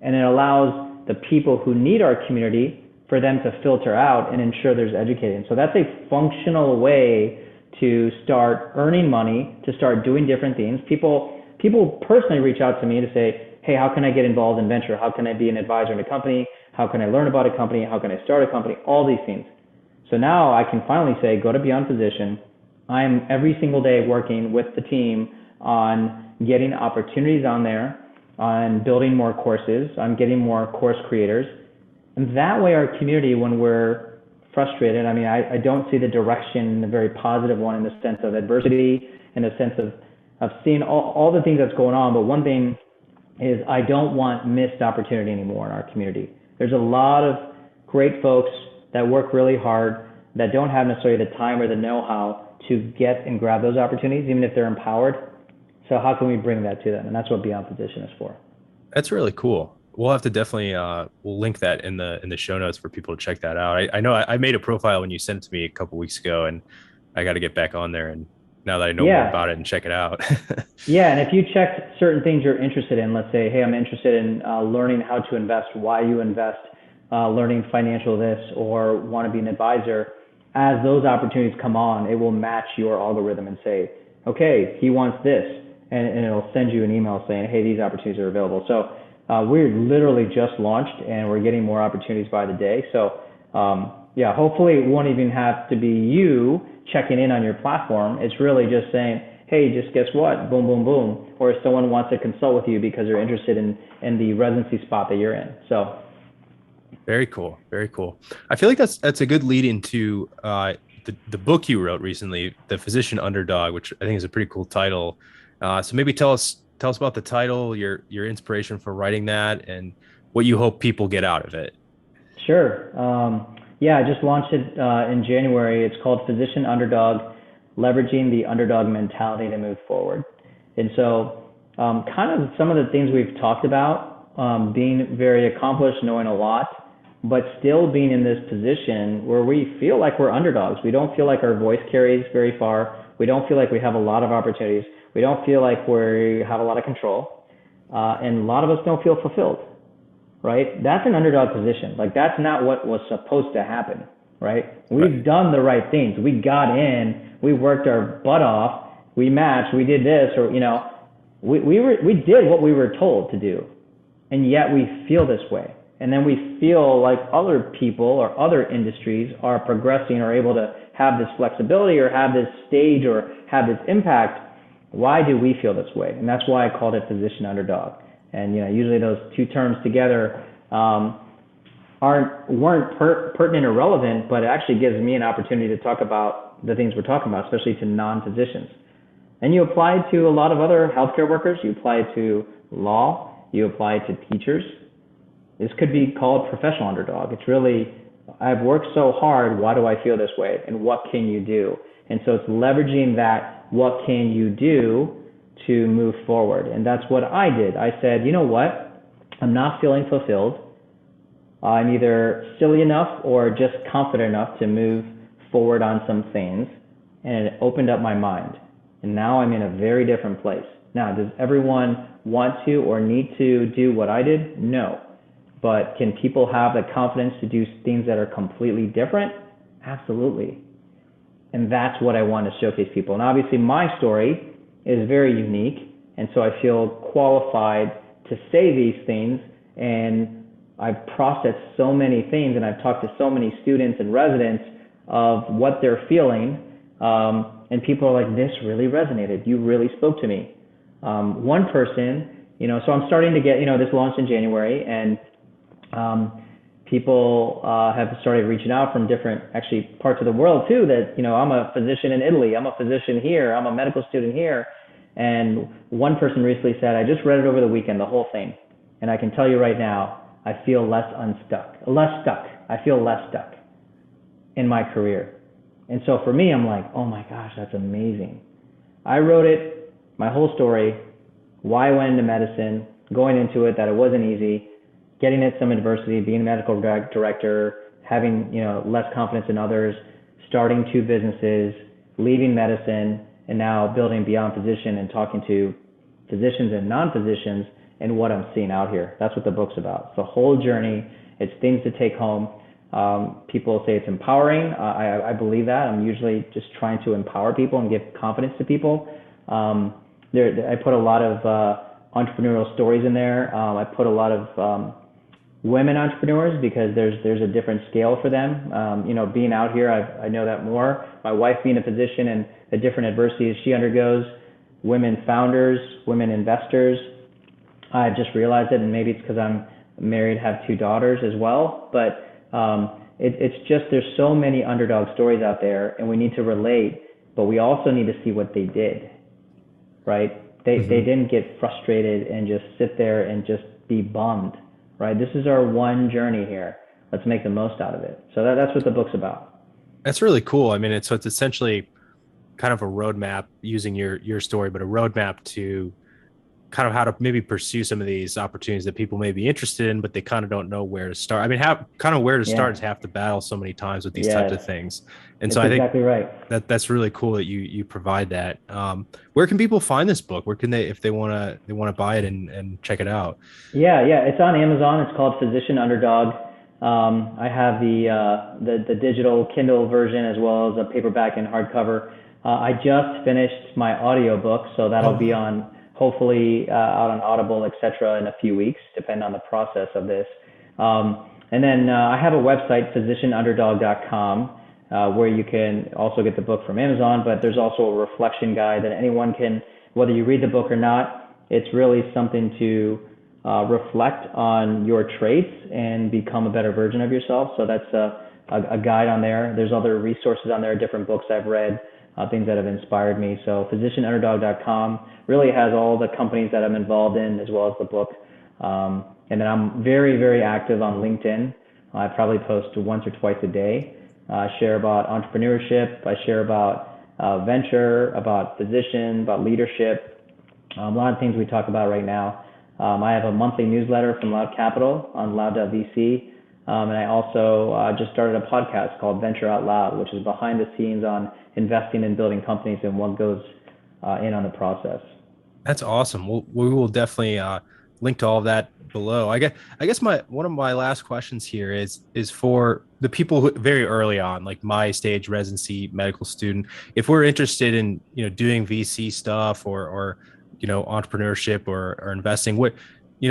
Speaker 2: and it allows the people who need our community for them to filter out and ensure there's educating. So that's a functional way to start earning money, to start doing different things. People personally reach out to me to say, hey, how can I get involved in venture? How can I be an advisor in a company? How can I learn about a company? How can I start a company? All these things. So now I can finally say, go to Beyond Physician. I'm every single day working with the team on getting opportunities on there, on building more courses, on getting more course creators. And that way our community, when we're frustrated, I mean, I don't see the direction in a very positive one, in the sense of adversity, in the sense of seeing all the things that's going on. But one thing is, I don't want missed opportunity anymore in our community. There's a lot of great folks that work really hard that don't have necessarily the time or the know-how to get and grab those opportunities, even if they're empowered. So how can we bring that to them? And that's what Beyond Physician is for.
Speaker 1: That's really cool. We'll have to definitely we'll link that in the show notes for people to check that out. I know I made a profile when you sent it to me a couple weeks ago, and I got to get back on there. And now that I know more about it, and check it out.
Speaker 2: Yeah, and if you check certain things you're interested in, let's say, hey, I'm interested in learning how to invest, why you invest, learning financial this, or want to be an advisor, as those opportunities come on, it will match your algorithm and say, okay, he wants this, and it'll send you an email saying, hey, these opportunities are available. So we're literally just launched, and we're getting more opportunities by the day. So yeah, hopefully it won't even have to be you checking in on your platform. It's really just saying, hey, just guess what? Boom, boom, boom. Or if someone wants to consult with you because they're interested in the residency spot that you're in. So
Speaker 1: very cool. Very cool. I feel like that's a good lead into the book you wrote recently, The Physician Underdog, which I think is a pretty cool title. So maybe tell us about the title, your inspiration for writing that, and what you hope people get out of it.
Speaker 2: Sure. Yeah, I just launched it in January. It's called Physician Underdog, Leveraging the Underdog Mentality to Move Forward. And so kind of some of the things we've talked about, being very accomplished, knowing a lot, but still being in this position where we feel like we're underdogs. We don't feel like our voice carries very far. We don't feel like we have a lot of opportunities. We don't feel like we have a lot of control. And a lot of us don't feel fulfilled, right? That's an underdog position. Like, that's not what was supposed to happen, right? We've done the right things. We got in, we worked our butt off, we matched, we did this, or, we did what we were told to do. And yet we feel this way. And then we feel like other people or other industries are progressing or able to have this flexibility or have this stage or have this impact. Why do we feel this way? And that's why I called it Physician Underdog. And usually those two terms together weren't pertinent or relevant, but it actually gives me an opportunity to talk about the things we're talking about, especially to non-physicians. And you apply it to a lot of other healthcare workers. You apply it to law. You apply it to teachers. This could be called professional underdog. It's really, I've worked so hard, why do I feel this way? And what can you do? And so it's leveraging that, what can you do to move forward? And that's what I did. I said, you know what? I'm not feeling fulfilled. I'm either silly enough or just confident enough to move forward on some things. And it opened up my mind. And now I'm in a very different place. Now, does everyone want to or need to do what I did? No. But can people have the confidence to do things that are completely different? Absolutely. And that's what I want to showcase people. And obviously my story is very unique. And so I feel qualified to say these things. And I've processed so many things and I've talked to so many students and residents of what they're feeling. And people are like, this really resonated. You really spoke to me. One person, so I'm starting to get, this launched in January, and people have started reaching out from different actually parts of the world too, that, I'm a physician in Italy, I'm a physician here, I'm a medical student here. And one person recently said, I just read it over the weekend, the whole thing. And I can tell you right now, I feel less stuck. I feel less stuck in my career. And so for me, I'm like, oh my gosh, that's amazing. I wrote it, my whole story, why I went into medicine, going into it, that it wasn't easy, getting it some adversity, being a medical director, having less confidence in others, starting two businesses, leaving medicine, and now building Beyond Physician and talking to physicians and non-physicians and what I'm seeing out here. That's what the book's about. It's the whole journey. It's things to take home. People say it's empowering. I believe that. I'm usually just trying to empower people and give confidence to people. I put a lot of entrepreneurial stories in there. I put a lot of women entrepreneurs because there's a different scale for them. Being out here, I know that more. My wife being a physician and the different adversities she undergoes, women founders, women investors. I just realized it, and maybe it's because I'm married, have two daughters as well. But it's just, there's so many underdog stories out there, and we need to relate, but we also need to see what they did, right? They didn't get frustrated and just sit there and just be bummed, right? This is our one journey here. Let's make the most out of it. So that's what the book's about.
Speaker 1: That's really cool. I mean, it's essentially kind of a roadmap using your story, but a roadmap to kind of how to maybe pursue some of these opportunities that people may be interested in, but they kind of don't know where to start. I mean, where to start is half the battle so many times with these types of things. And so I think
Speaker 2: exactly right.
Speaker 1: That's really cool that you provide that. Where can people find this book? Where can they, if they want to buy it and check it out?
Speaker 2: Yeah. It's on Amazon. It's called Physician Underdog. I have the digital Kindle version as well as a paperback and hardcover. I just finished my audiobook, so that'll be on, hopefully out on Audible, etc. in a few weeks, depending on the process of this. And then I have a website, physicianunderdog.com, where you can also get the book from Amazon, but there's also a reflection guide that anyone can, whether you read the book or not, it's really something to reflect on your traits and become a better version of yourself. So that's a guide on there. There's other resources on there, different books I've read, things that have inspired me. So physicianunderdog.com really has all the companies that I'm involved in as well as the book. And then I'm very, very active on LinkedIn. I probably post once or twice a day. I share about entrepreneurship. I share about venture, about physician, about leadership. A lot of things we talk about right now. I have a monthly newsletter from Loud Capital on loud.vc. And I also just started a podcast called Venture Out Loud, which is behind the scenes on investing and building companies and what goes in on the process.
Speaker 1: That's awesome. We will definitely link to all of that below. I guess one of my last questions here is for the people who very early on, like my stage, residency, medical student, if we're interested in doing VC stuff or entrepreneurship or investing, what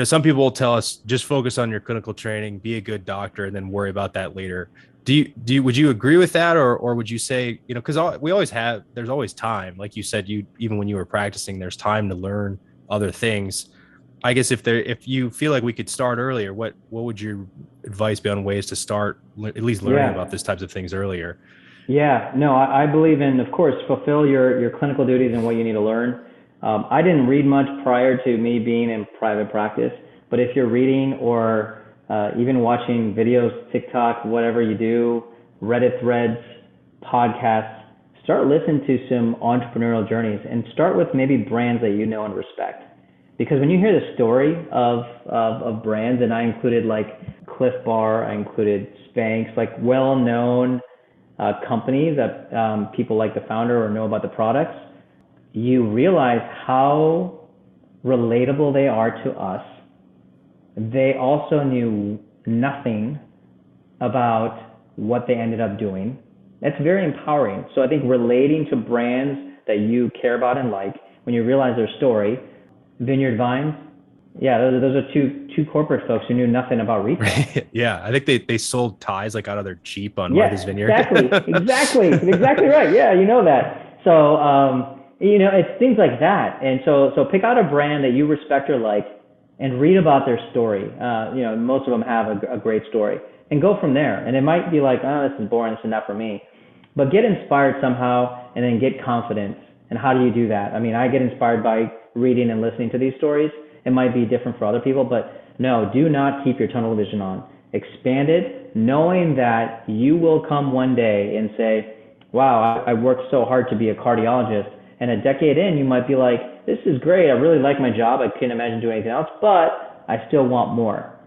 Speaker 1: some people will tell us, just focus on your clinical training, be a good doctor, and then worry about that later. Would you agree with that, or would you say, because there's always time, like you said, even when you were practicing, there's time to learn other things. I guess if you feel like we could start earlier, what would your advice be on ways to start at least learning about these types of things earlier?
Speaker 2: Yeah, no, I believe in, of course, fulfill your clinical duties and what you need to learn. I didn't read much prior to me being in private practice, but if you're reading or even watching videos, TikTok, whatever you do, Reddit threads, podcasts, start listening to some entrepreneurial journeys and start with maybe brands that you know and respect. Because when you hear the story of brands, and I included like Cliff Bar, I included Spanx, like well-known companies that people like the founder or know about the products, you realize how relatable they are to us. They also knew nothing about what they ended up doing. That's very empowering. So I think relating to brands that you care about and like, when you realize their story, Vineyard Vines, yeah, those are two corporate folks who knew nothing about retail.
Speaker 1: Yeah, I think they sold ties like out of their Jeep on Martha's Vineyard.
Speaker 2: Exactly right. Yeah, you know that. So it's things like that. And so pick out a brand that you respect or like, and read about their story. Most of them have a great story, and go from there. And it might be like, oh, this is boring, this is not for me. But get inspired somehow, and then get confidence. And how do you do that? I mean, I get inspired by reading and listening to these stories. It might be different for other people, but no, do not keep your tunnel vision on. Expand it, knowing that you will come one day and say, wow, I worked so hard to be a cardiologist. And a decade in, you might be like, this is great. I really like my job. I can't imagine doing anything else, but I still want more.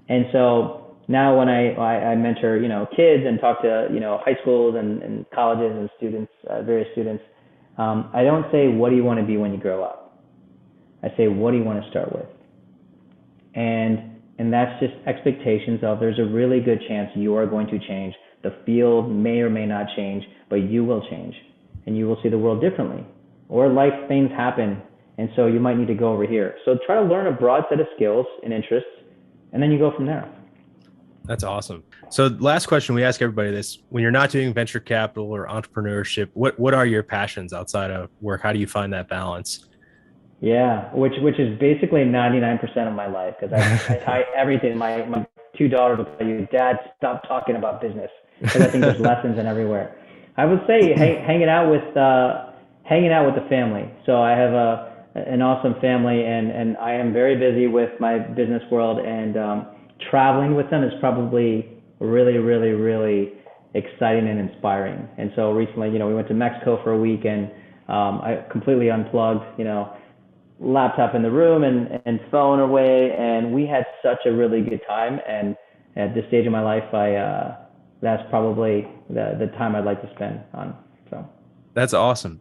Speaker 2: And so now when I mentor, kids and talk to, high schools and colleges and students, various students, I don't say, what do you want to be when you grow up? I say, what do you want to start with? And that's just expectations of, there's a really good chance you are going to change. The field may or may not change, but you will change, and you will see the world differently. Or life things happen, and so you might need to go over here. So try to learn a broad set of skills and interests, and then you go from there.
Speaker 1: That's awesome. So last question, we ask everybody this: when you're not doing venture capital or entrepreneurship, what are your passions outside of work? How do you find that balance?
Speaker 2: Yeah, which is basically 99% of my life, because I tie everything. My two daughters will tell you, Dad, stop talking about business, because I think there's lessons in everywhere. I would say hanging out with the family. So I have an awesome family, and I am very busy with my business world, and traveling with them is probably really, really, really exciting and inspiring. And so recently, we went to Mexico for a week, and I completely unplugged, laptop in the room and phone away, and we had such a really good time. And at this stage of my life, that's probably the time I'd like to spend on. So
Speaker 1: that's awesome.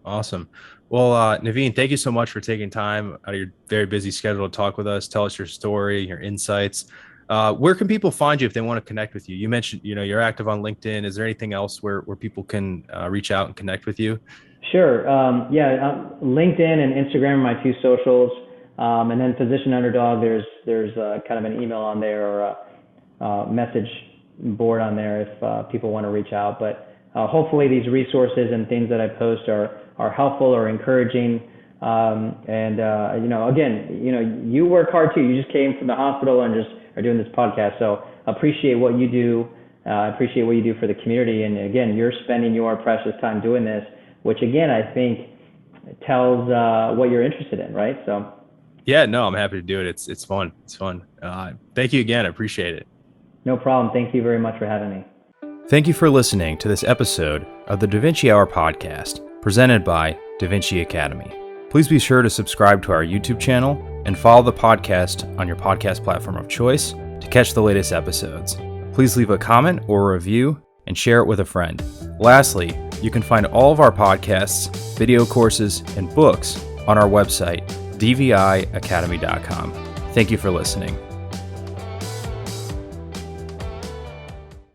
Speaker 1: Well, Navin, thank you so much for taking time out of your very busy schedule to talk with us, tell us your story, your insights. Where can people find you if they want to connect with you? You mentioned, you're active on LinkedIn. Is there anything else where people can reach out and connect with you?
Speaker 2: Sure. LinkedIn and Instagram are my two socials. And then Physician Underdog, there's kind of an email on there or a message board on there if people want to reach out. But hopefully these resources and things that I post are helpful or encouraging. Again, you work hard too. You just came from the hospital and just are doing this podcast. So appreciate what you do. Appreciate what you do for the community. And again, you're spending your precious time doing this, which again, I think tells what you're interested in, right? So.
Speaker 1: Yeah, no, I'm happy to do it. It's fun. Thank you again. I appreciate it.
Speaker 2: No problem. Thank you very much for having me.
Speaker 1: Thank you for listening to this episode of the DaVinci Hour podcast, presented by DaVinci Academy. Please be sure to subscribe to our YouTube channel and follow the podcast on your podcast platform of choice to catch the latest episodes. Please leave a comment or a review and share it with a friend. Lastly, you can find all of our podcasts, video courses, and books on our website, dviacademy.com. Thank you for listening.